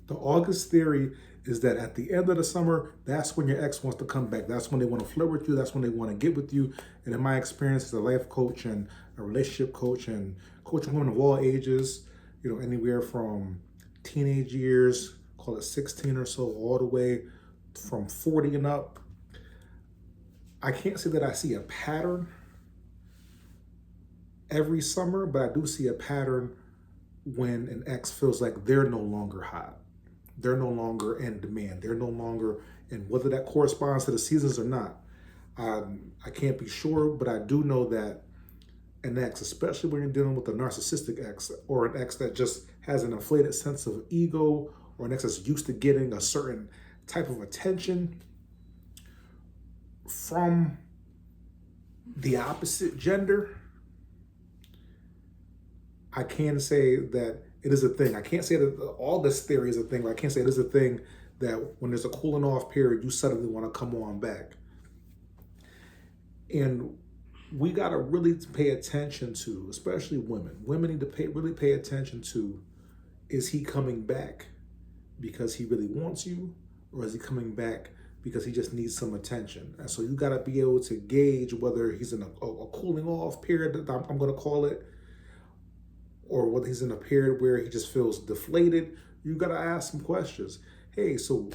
The August theory is that at the end of the summer, that's when your ex wants to come back. That's when they want to flirt with you. That's when they want to get with you. And in my experience as a life coach and a relationship coach and coaching women of all ages, anywhere from teenage years, call it 16 or so, all the way from 40 and up, I can't say that I see a pattern every summer, but I do see a pattern when an ex feels like they're no longer hot. They're no longer in demand. They're no longer, and whether that corresponds to the seasons or not, I can't be sure, but I do know that an ex, especially when you're dealing with a narcissistic ex or an ex that just has an inflated sense of ego, or an ex that's used to getting a certain type of attention from the opposite gender, I can say that it is a thing. I can't say that all this theory is a thing, but I can't say it is a thing that when there's a cooling off period, you suddenly want to come on back. And we got to really pay attention to, especially women. Women need to really pay attention to, is he coming back because he really wants you, or is he coming back because he just needs some attention? And so you got to be able to gauge whether he's in a cooling off period, I'm going to call it, or whether he's in a period where he just feels deflated. You got to ask some questions. Hey, so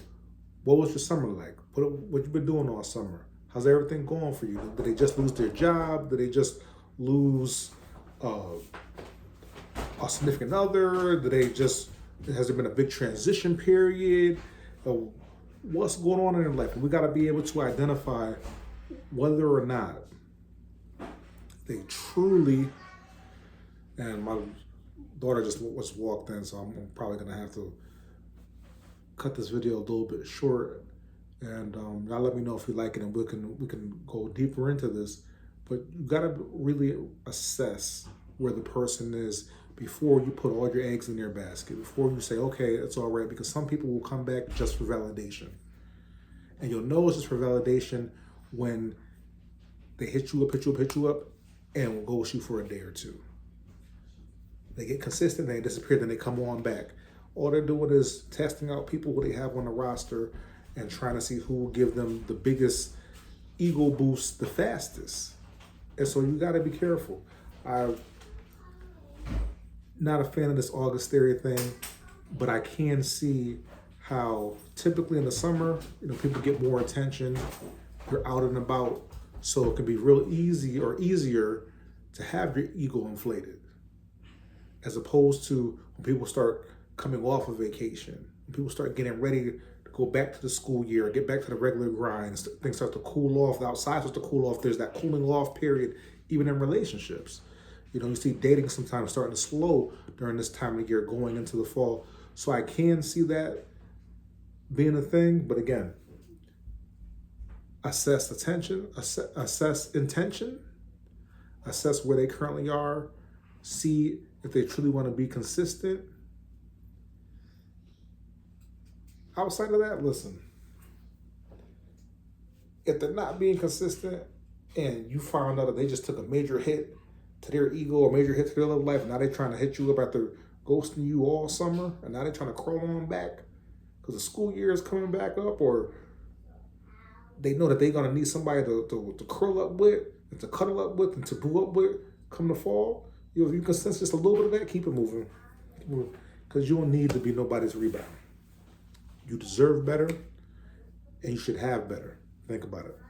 what was your summer like? What you been doing all summer? How's everything going for you? Did they just lose their job? Did they just lose a significant other? Has there been a big transition period? What's going on in their life? And we got to be able to identify whether or not they truly, and my daughter just walked in, so I'm probably gonna have to cut this video a little bit short. And y'all let me know if you like it, and we can go deeper into this. But you gotta really assess where the person is before you put all your eggs in their basket. Before you say, okay, it's all right, because some people will come back just for validation, and you'll know it's just for validation when they hit you up, and will ghost you for a day or two. They get consistent, they disappear, then they come on back. All they're doing is testing out people who they have on the roster and trying to see who will give them the biggest ego boost the fastest. And so you got to be careful. I'm not a fan of this August theory thing, but I can see how typically in the summer, people get more attention. You're out and about, so it can be real easy or easier to have your ego inflated, as opposed to when people start coming off of vacation, when people start getting ready to go back to the school year, get back to the regular grind, things start to cool off, the outside starts to cool off, there's that cooling off period, even in relationships. You see dating sometimes starting to slow during this time of year going into the fall. So I can see that being a thing, but again, assess attention, assess intention, assess where they currently are, see if they truly want to be consistent. Outside of that, listen, if they're not being consistent and you found out that they just took a major hit to their ego or major hit to their love life, and now they're trying to hit you up after ghosting you all summer, and now they're trying to crawl on back because the school year is coming back up, or they know that they're going to need somebody to curl up with, and to cuddle up with, and to boo up with come the fall. If you can sense just a little bit of that, keep it moving. Because you don't need to be nobody's rebound. You deserve better, and you should have better. Think about it.